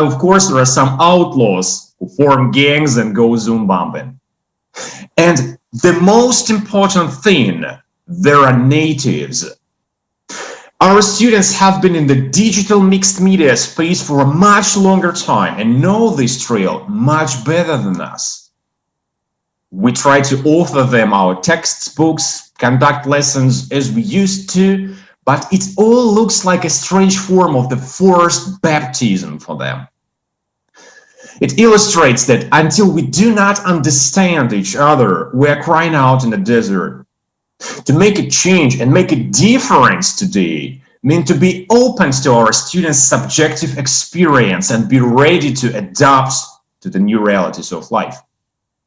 of course, there are some outlaws who form gangs and go Zoom bombing. And the most important thing, there are natives. Our students have been in the digital mixed media space for a much longer time and know this trail much better than us. We try to offer them our textbooks, conduct lessons as we used to, but it all looks like a strange form of the forced baptism for them. It illustrates that until we do not understand each other, we are crying out in the desert. To make a change and make a difference today means to be open to our students' subjective experience and be ready to adapt to the new realities of life.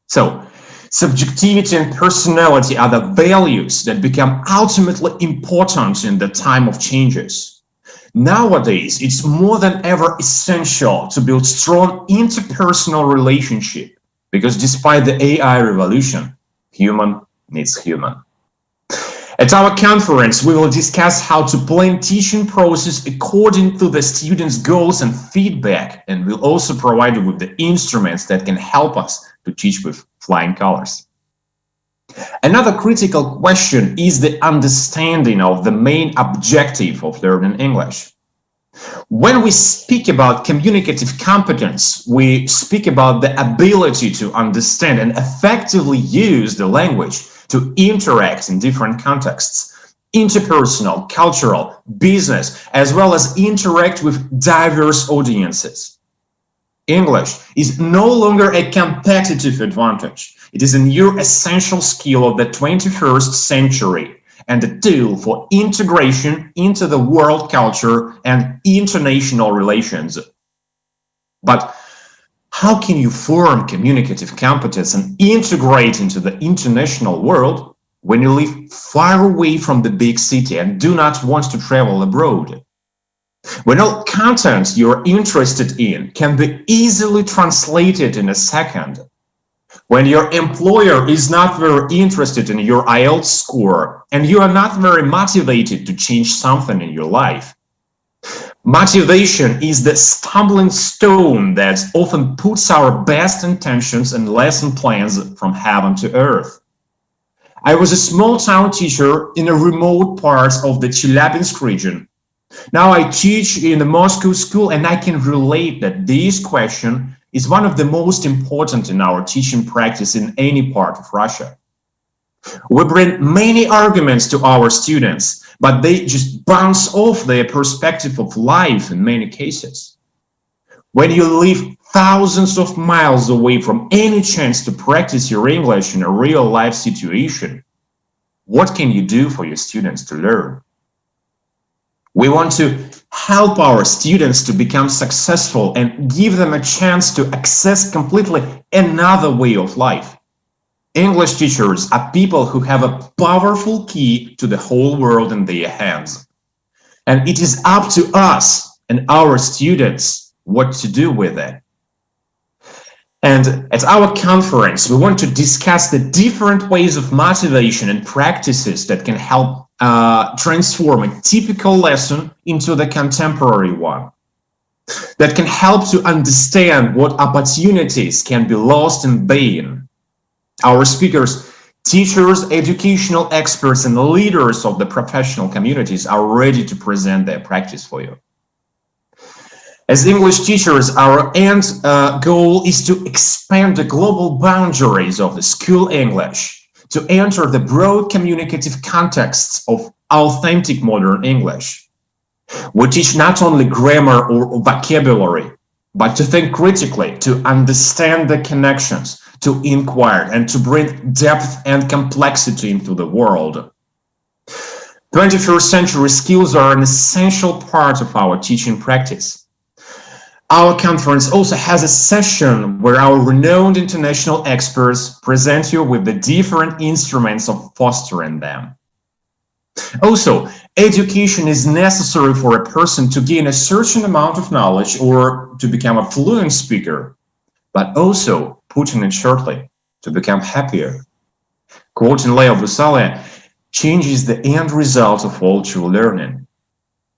So, subjectivity and personality are the values that become ultimately important in the time of changes. Nowadays, it's more than ever essential to build strong interpersonal relationship because despite the AI revolution, human needs human. At our conference, we will discuss how to plan teaching process according to the students' goals and feedback, and we'll also provide you with the instruments that can help us to teach with flying colors. Another critical question is the understanding of the main objective of learning English. When we speak about communicative competence, we speak about the ability to understand and effectively use the language to interact in different contexts, interpersonal, cultural, business, as well as interact with diverse audiences. English is no longer a competitive advantage. It is a new essential skill of the 21st century and a tool for integration into the world culture and international relations. But how can you form communicative competence and integrate into the international world when you live far away from the big city and do not want to travel abroad? When all content you're interested in can be easily translated in a second. When your employer is not very interested in your IELTS score and you are not very motivated to change something in your life. Motivation is the stumbling stone that often puts our best intentions and lesson plans from heaven to earth. I was a small town teacher in a remote part of the Chelyabinsk region. Now I teach in a Moscow school and I can relate that this question is one of the most important in our teaching practice in any part of Russia. We bring many arguments to our students, but they just bounce off their perspective of life in many cases. When you live thousands of miles away from any chance to practice your English in a real life situation, what can you do for your students to learn? We want to help our students to become successful and give them a chance to access completely another way of life. English teachers are people who have a powerful key to the whole world in their hands. And it is up to us and our students what to do with it. And at our conference, we want to discuss the different ways of motivation and practices that can help transform a typical lesson into the contemporary one. That can help to understand what opportunities can be lost in vain. Our speakers, teachers, educational experts, and leaders of the professional communities are ready to present their practice for you. As English teachers, our end goal is to expand the global boundaries of the school English, to enter the broad communicative contexts of authentic modern English. We teach not only grammar or vocabulary, but to think critically, to understand the connections, to inquire, and to bring depth and complexity into the world. 21st century skills are an essential part of our teaching practice. Our conference also has a session where our renowned international experts present you with the different instruments of fostering them. Also, education is necessary for a person to gain a certain amount of knowledge or to become a fluent speaker, but also, putting it shortly, to become happier. Quoting Leo Busale, change is the end result of all true learning.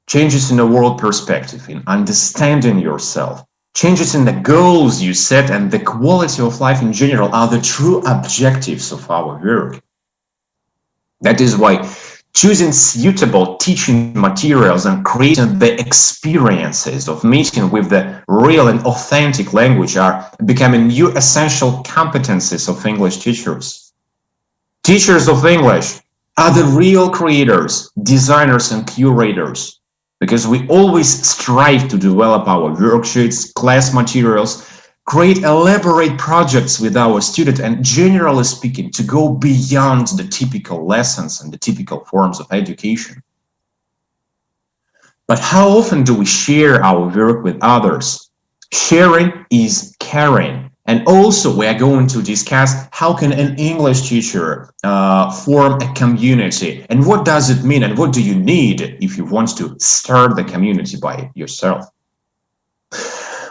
Changes in a world perspective, in understanding yourself, Changes in the goals you set and the quality of life in general are the true objectives of our work. That is why choosing suitable teaching materials and creating the experiences of meeting with the real and authentic language are becoming new essential competencies of English teachers. Teachers of English are the real creators, designers, and curators, because we always strive to develop our worksheets, class materials, create elaborate projects with our students, and generally speaking, to go beyond the typical lessons and the typical forms of education. But how often do we share our work with others? Sharing is caring. And also we are going to discuss how can an English teacher form a community, and what does it mean, and what do you need if you want to start the community by yourself.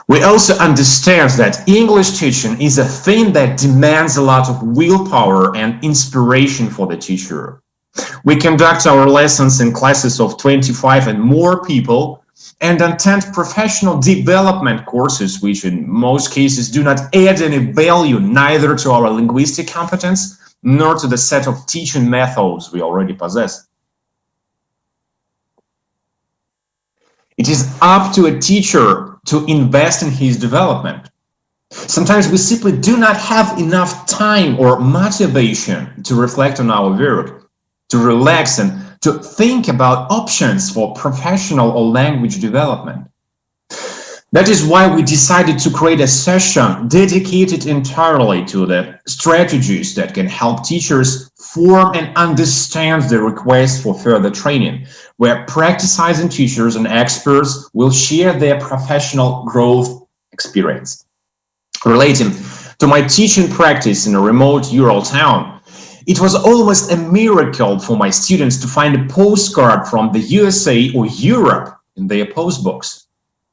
We also understand that English teaching is a thing that demands a lot of willpower and inspiration for the teacher. We conduct our lessons in classes of 25 and more people, and attend professional development courses, which in most cases do not add any value neither to our linguistic competence nor to the set of teaching methods we already possess. It is up to a teacher to invest in his development. Sometimes we simply do not have enough time or motivation to reflect on our work, to relax and to think about options for professional or language development. That is why we decided to create a session dedicated entirely to the strategies that can help teachers form and understand the request for further training, where practicing teachers and experts will share their professional growth experience. Relating to my teaching practice in a remote rural town, it was almost a miracle for my students to find a postcard from the USA or Europe in their postbox.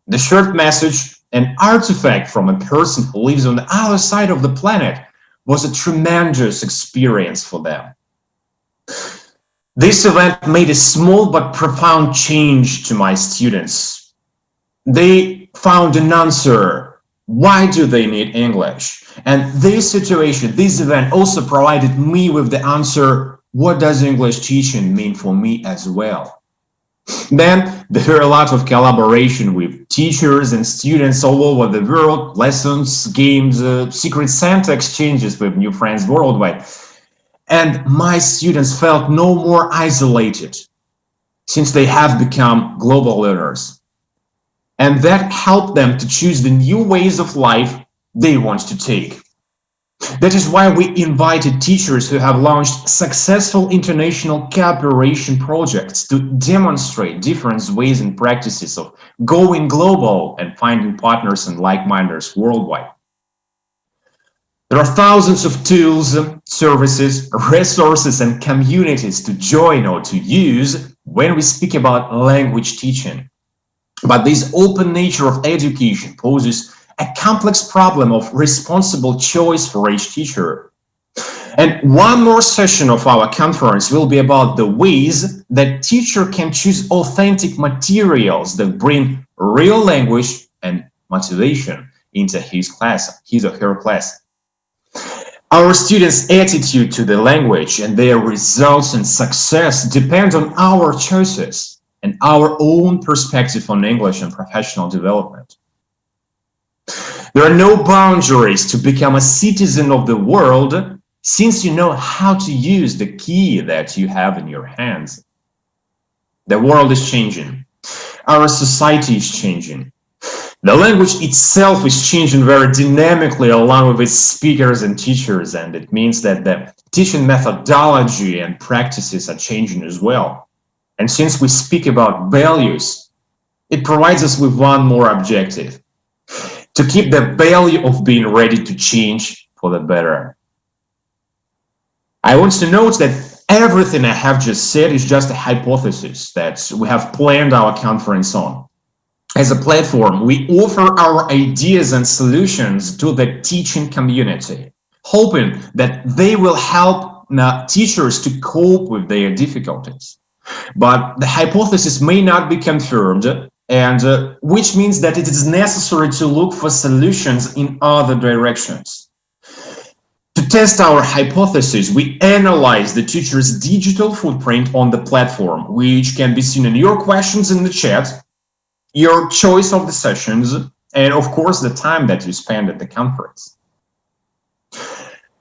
The short message, an artifact from a person who lives on the other side of the planet, was a tremendous experience for them. This event made a small but profound change to my students. They found an answer. Why do they need English? And this situation, this event also provided me with the answer, what does English teaching mean for me as well? Then there were a lot of collaboration with teachers and students all over the world, lessons, games, secret Santa exchanges with new friends worldwide. And my students felt no more isolated since they have become global learners. And that helped them to choose the new ways of life they want to take. That is why we invited teachers who have launched successful international cooperation projects to demonstrate different ways and practices of going global and finding partners and like-minders worldwide. There are thousands of tools, services, resources, and communities to join or to use when we speak about language teaching. But this open nature of education poses a complex problem of responsible choice for each teacher. And one more session of our conference will be about the ways that teacher can choose authentic materials that bring real language and motivation into his or her class. Our students' attitude to the language and their results and success depend on our choices and our own perspective on English and professional development. There are no boundaries to become a citizen of the world since you know how to use the key that you have in your hands. The world is changing. Our society is changing. The language itself is changing very dynamically along with its speakers and teachers, and it means that the teaching methodology and practices are changing as well. And since we speak about values, it provides us with one more objective: to keep the value of being ready to change for the better. I want to note that everything I have just said is just a hypothesis that we have planned our conference on. As a platform, we offer our ideas and solutions to the teaching community, hoping that they will help teachers to cope with their difficulties. But the hypothesis may not be confirmed, and which means that it is necessary to look for solutions in other directions. To test our hypothesis, we analyze the teacher's digital footprint on the platform, which can be seen in your questions in the chat, your choice of the sessions, and of course the time that you spend at the conference.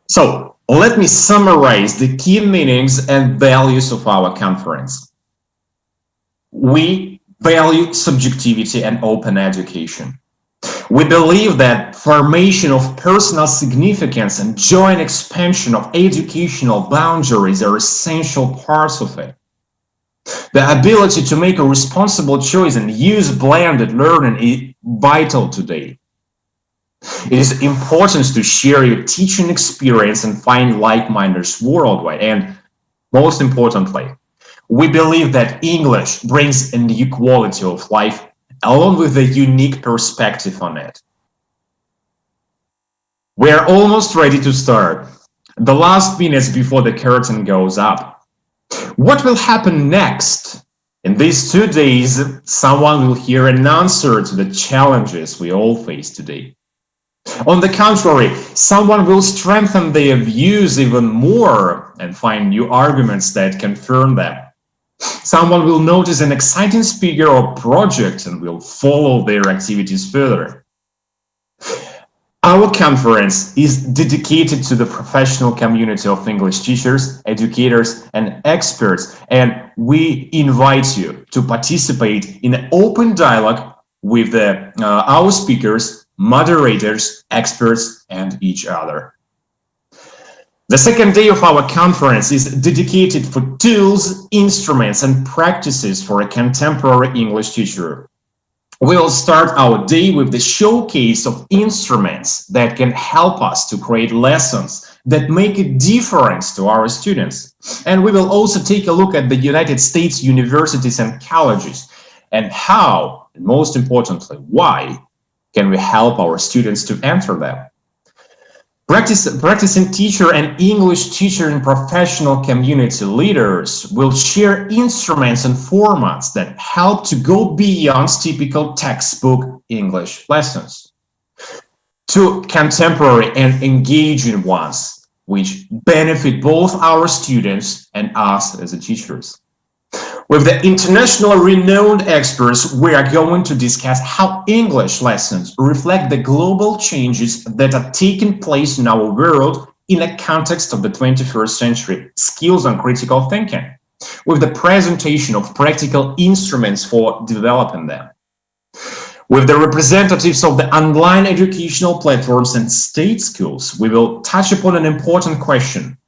So let me summarize the key meanings and values of our conference. We value subjectivity and open education. We believe that formation of personal significance and joint expansion of educational boundaries are essential parts of it. The ability to make a responsible choice and use blended learning is vital today. It is important to share your teaching experience and find like-mindeds worldwide. And most importantly, we believe that English brings a new quality of life along with a unique perspective on it. We are almost ready to start. The last minutes before the curtain goes up. What will happen next? In these 2 days, someone will hear an answer to the challenges we all face today. On the contrary, someone will strengthen their views even more and find new arguments that confirm them. Someone will notice an exciting speaker or project and will follow their activities further. Our conference is dedicated to the professional community of English teachers, educators, and experts, and we invite you to participate in an open dialogue with our speakers, moderators, experts, and each other. The second day of our conference is dedicated for tools, instruments, and practices for a contemporary English teacher. We'll start our day with the showcase of instruments that can help us to create lessons that make a difference to our students. And we will also take a look at the United States universities and colleges and how, and most importantly, why can we help our students to enter them. Practicing teacher and English teacher and professional community leaders will share instruments and formats that help to go beyond typical textbook English lessons to contemporary and engaging ones, which benefit both our students and us as teachers. With the international renowned experts, we are going to discuss how English lessons reflect the global changes that are taking place in our world in a context of the 21st century, skills on critical thinking, with the presentation of practical instruments for developing them. With the representatives of the online educational platforms and state schools, we will touch upon an important question.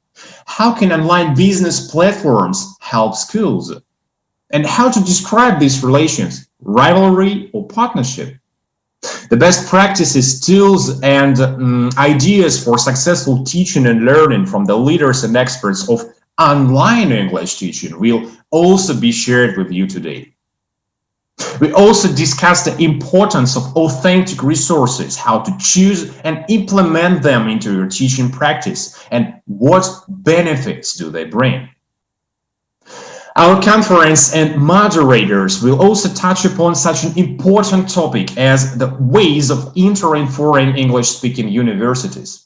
How can online business platforms help schools? And how to describe these relations, rivalry or partnership. The best practices, tools, and ideas for successful teaching and learning from the leaders and experts of online English teaching will also be shared with you today. We also discussed the importance of authentic resources, how to choose and implement them into your teaching practice, and what benefits do they bring. Our conference and moderators will also touch upon such an important topic as the ways of entering foreign English-speaking universities.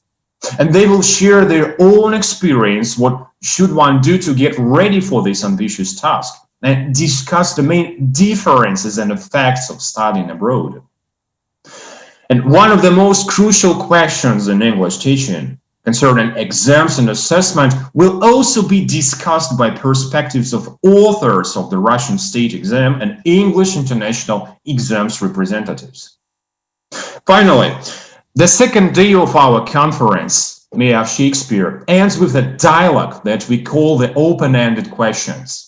And they will share their own experience, what should one do to get ready for this ambitious task, and discuss the main differences and effects of studying abroad. And one of the most crucial questions in English teaching concerning exams and assessment will also be discussed by perspectives of authors of the Russian state exam and English international exams representatives. Finally, the second day of our conference, May of Shakespeare, ends with a dialogue that we call the open-ended questions.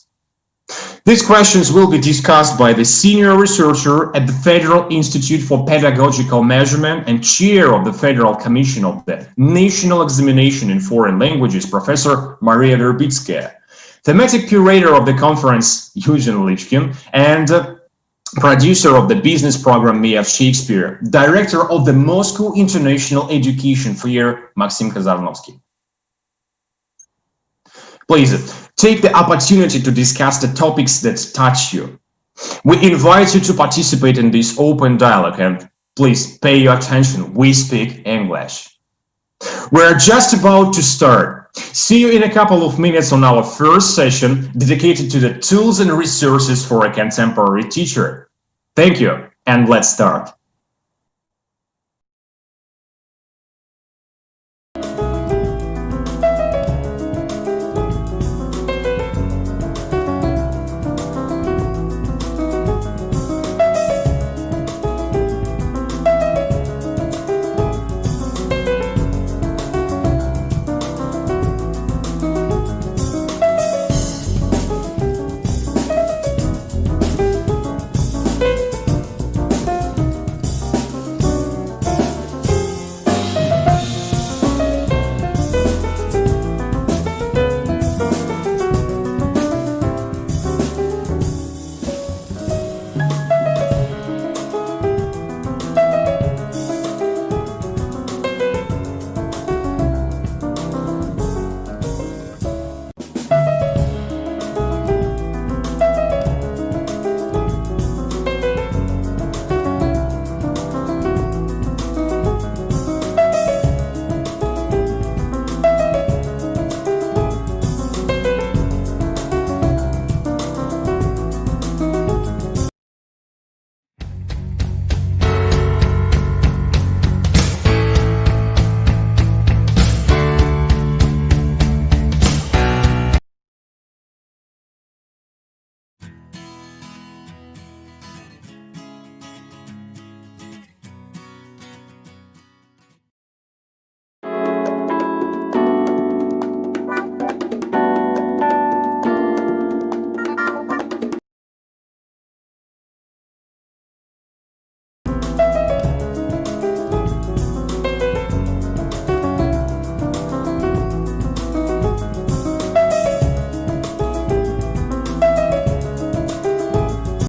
These questions will be discussed by the senior researcher at the Federal Institute for Pedagogical Measurement and chair of the Federal Commission of the National Examination in Foreign Languages, Professor Maria Verbitskaya, thematic curator of the conference, Eugene Lichkin, and producer of the business program May of Shakespeare, director of the Moscow International Education Fair, Maxim Kazarnovsky. Please take the opportunity to discuss the topics that touch you. We invite you to participate in this open dialogue, and please pay your attention. We speak English. We're just about to start. See you in a couple of minutes on our first session dedicated to the tools and resources for a contemporary teacher. Thank you, and let's start.